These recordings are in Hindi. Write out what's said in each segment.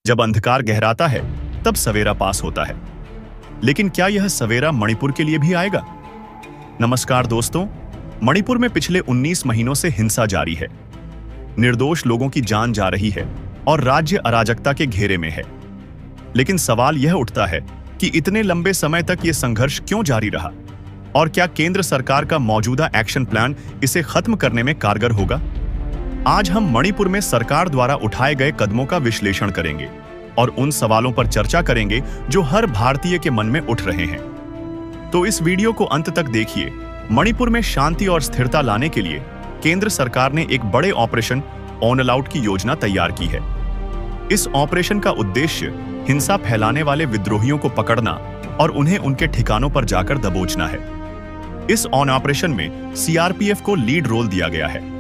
जब अंधकार गहराता है तब सवेरा पास होता है। लेकिन क्या यह सवेरा मणिपुर के लिए भी आएगा? नमस्कार दोस्तों, मणिपुर में पिछले 19 महीनों से हिंसा जारी है। निर्दोष लोगों की जान जा रही है और राज्य अराजकता के घेरे में है। लेकिन सवाल यह उठता है कि इतने लंबे समय तक यह संघर्ष क्यों जारी रहा और क्या केंद्र सरकार का मौजूदा एक्शन प्लान इसे खत्म करने में कारगर होगा? आज हम मणिपुर में सरकार द्वारा उठाए गए कदमों का विश्लेषण करेंगे और उन सवालों पर चर्चा करेंगे जो हर भारतीय के मन में उठ रहे हैं। तो इस वीडियो को अंत तक देखिए। मणिपुर में शांति और स्थिरता लाने के लिए केंद्र सरकार ने एक बड़े ऑपरेशन ऑल आउट की योजना तैयार की है। इस ऑपरेशन का उद्देश्य हिंसा फैलाने वाले विद्रोहियों को पकड़ना और उन्हें उनके ठिकानों पर जाकर दबोचना है। इस ऑपरेशन में सीआरपीएफ को लीड रोल दिया गया है।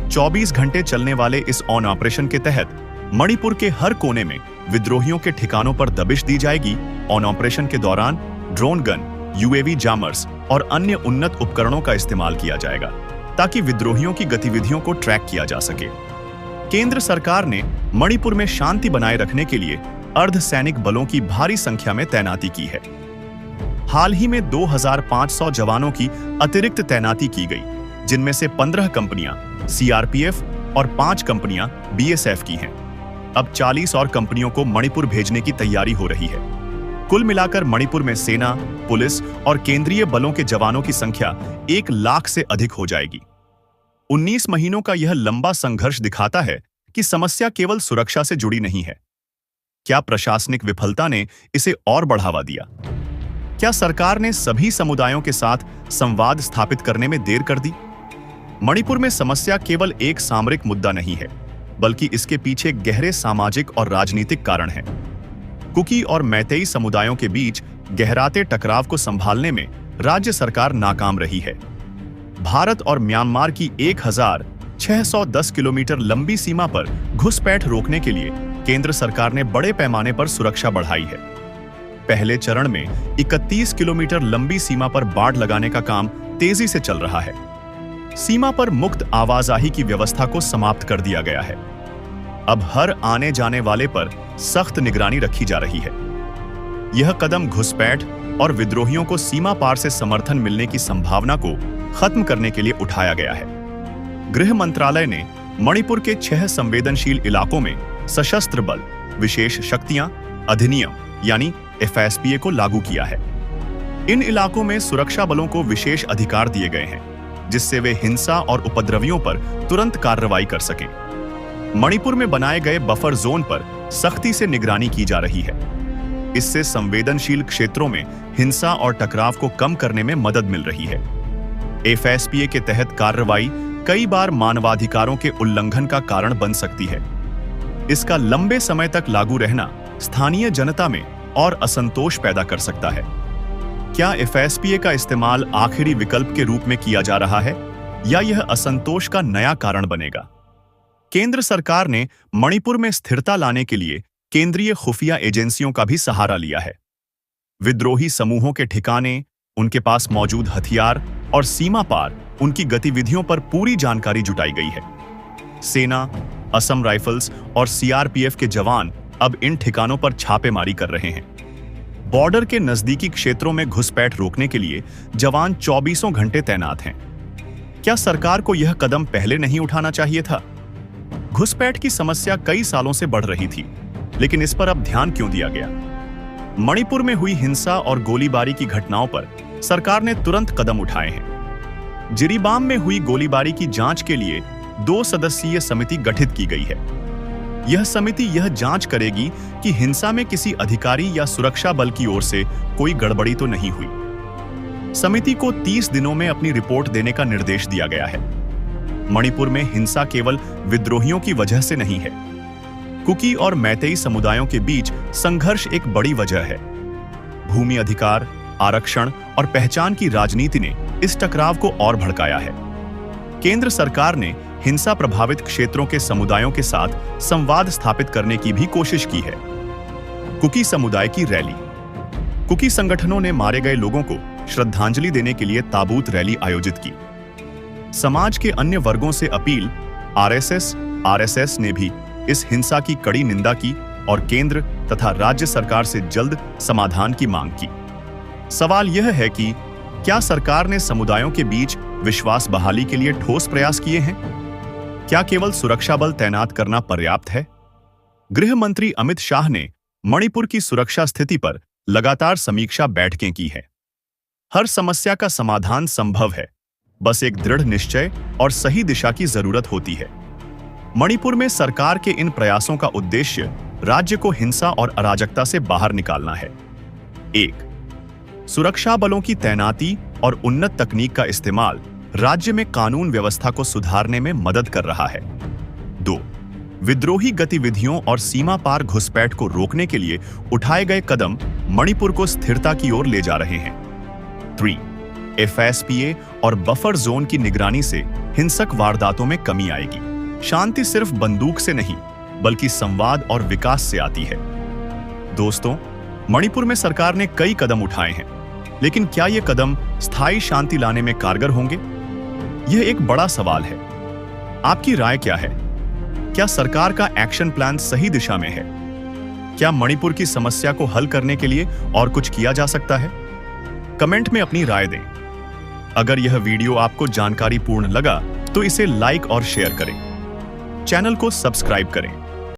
24 घंटे चलने वाले इस ऑपरेशन के तहत मणिपुर के हर कोने में विद्रोहियों के ठिकानों पर दबिश दी जाएगी। ऑपरेशन के दौरान ड्रोन गन, यूएवी जामर्स और अन्य उन्नत उपकरणों का इस्तेमाल किया जाएगा ताकि विद्रोहियों की गतिविधियों को ट्रैक किया जा सके। केंद्र सरकार ने मणिपुर में शांति बनाए रखने के लिए अर्धसैनिक बलों की भारी संख्या में तैनाती की है। हाल ही में 2500 जवानों की अतिरिक्त तैनाती की गई, जिनमें से 15 कंपनियां सीआरपीएफ और 5 कंपनियां बीएसएफ की हैं। अब 40 और कंपनियों को मणिपुर भेजने की तैयारी हो रही है। कुल मिलाकर मणिपुर में सेना, पुलिस और केंद्रीय बलों के जवानों की संख्या 1 लाख से अधिक हो जाएगी। 19 महीनों का यह लंबा संघर्ष दिखाता है कि समस्या केवल सुरक्षा से जुड़ी नहीं है। क्या प्रशासनिक विफलता ने इसे और बढ़ावा दिया? क्या सरकार ने सभी समुदायों के साथ संवाद स्थापित करने में देर कर दी? मणिपुर में समस्या केवल एक सामरिक मुद्दा नहीं है, बल्कि इसके पीछे गहरे सामाजिक और राजनीतिक कारण हैं। कुकी और मैतेई समुदायों के बीच गहराते टकराव को संभालने में राज्य सरकार नाकाम रही है। भारत और म्यांमार की 1610 किलोमीटर लंबी सीमा पर घुसपैठ रोकने के लिए केंद्र सरकार ने बड़े पैमाने पर सुरक्षा बढ़ाई है। पहले चरण में 31 किलोमीटर लंबी सीमा पर बाड़ लगाने का काम तेजी से चल रहा है। सीमा पर मुक्त आवाजाही की व्यवस्था को समाप्त कर दिया गया है। अब हर आने जाने वाले पर सख्त निगरानी रखी जा रही है। यह कदम घुसपैठ और विद्रोहियों को सीमा पार से समर्थन मिलने की संभावना को खत्म करने के लिए उठाया गया है। गृह मंत्रालय ने मणिपुर के 6 संवेदनशील इलाकों में सशस्त्र बल विशेष शक्तियां अधिनियम यानी एफएसपीए को लागू किया है। इन इलाकों में सुरक्षा बलों को विशेष अधिकार दिए गए हैं, जिससे वे हिंसा और उपद्रवियों पर तुरंत कार्रवाई कर सकें। मणिपुर में बनाए गए बफर जोन पर सख्ती से निगरानी की जा रही है। इससे संवेदनशील क्षेत्रों में हिंसा और टकराव को कम करने में मदद मिल रही है। एफएसपीए के तहत कार्रवाई कई बार मानवाधिकारों के उल्लंघन का कारण बन सकती है। इसका लंबे समय तक लागू रहना स्थानीय जनता में और असंतोष पैदा कर सकता है। क्या एफएसपीए का इस्तेमाल आखिरी विकल्प के रूप में किया जा रहा है या यह असंतोष का नया कारण बनेगा? केंद्र सरकार ने मणिपुर में स्थिरता लाने के लिए केंद्रीय खुफिया एजेंसियों का भी सहारा लिया है। विद्रोही समूहों के ठिकाने, उनके पास मौजूद हथियार और सीमा पार उनकी गतिविधियों पर पूरी जानकारी जुटाई गई है। सेना, असम राइफल्स और सीआरपीएफ के जवान अब इन ठिकानों पर छापेमारी कर रहे हैं। बॉर्डर के नजदीकी क्षेत्रों में घुसपैठ रोकने के लिए जवान 24 घंटे तैनात हैं। क्या सरकार को यह कदम पहले नहीं उठाना चाहिए था? घुसपैठ की समस्या कई सालों से बढ़ रही थी, लेकिन इस पर अब ध्यान क्यों दिया गया? मणिपुर में हुई हिंसा और गोलीबारी की घटनाओं पर सरकार ने तुरंत कदम उठाए हैं। जिरीबाम में हुई गोलीबारी की जांच के लिए 2 सदस्यीय समिति गठित की गई है। यह समिति यह जांच करेगी कि हिंसा में किसी अधिकारी या सुरक्षा बल की ओर से कोई गड़बड़ी तो नहीं हुई। समिति को 30 दिनों में अपनी रिपोर्ट देने का निर्देश दिया गया है। मणिपुर में हिंसा केवल विद्रोहियों की वजह से नहीं है। कुकी और मैतेई समुदायों के बीच संघर्ष एक बड़ी वजह है। भूमि अधिकार, आरक्षण और पहचान की राजनीति ने इस टकराव को और भड़काया है। केंद्र सरकार ने हिंसा प्रभावित क्षेत्रों के समुदायों के साथ संवाद स्थापित करने की भी कोशिश की है। कुकी समुदाय की रैली। कुकी संगठनों ने मारे गए लोगों को श्रद्धांजलि देने के लिए ताबूत रैली आयोजित की। समाज के अन्य वर्गों से अपील। आरएसएस ने भी इस हिंसा की कड़ी निंदा की और केंद्र तथा राज्य सरकार से जल्द समाधान की मांग की। सवाल यह है कि क्या सरकार ने समुदायों के बीच विश्वास बहाली के लिए ठोस प्रयास किए हैं? क्या केवल सुरक्षा बल तैनात करना पर्याप्त है? गृह मंत्री अमित शाह ने मणिपुर की सुरक्षा स्थिति पर लगातार समीक्षा बैठकें की है। हर समस्या का समाधान संभव है, बस एक दृढ़ निश्चय और सही दिशा की जरूरत होती है। मणिपुर में सरकार के इन प्रयासों का उद्देश्य राज्य को हिंसा और अराजकता से बाहर निकालना है। 1. सुरक्षा बलों की तैनाती और उन्नत तकनीक का इस्तेमाल राज्य में कानून व्यवस्था को सुधारने में मदद कर रहा है। 2. विद्रोही गतिविधियों और सीमा पार घुसपैठ को रोकने के लिए उठाए गए कदम मणिपुर को स्थिरता की ओर ले जा रहे हैं। 3. FSPA और बफर जोन की निगरानी से हिंसक वारदातों में कमी आएगी। शांति सिर्फ बंदूक से नहीं, बल्कि संवाद और विकास से आती है। दोस्तों, मणिपुर में सरकार ने कई कदम उठाए हैं, लेकिन क्या ये कदम स्थायी शांति लाने में कारगर होंगे? यह एक बड़ा सवाल है। आपकी राय क्या है? क्या सरकार का एक्शन प्लान सही दिशा में है? क्या मणिपुर की समस्या को हल करने के लिए और कुछ किया जा सकता है? कमेंट में अपनी राय दें। अगर यह वीडियो आपको जानकारीपूर्ण लगा तो इसे लाइक और शेयर करें। चैनल को सब्सक्राइब करें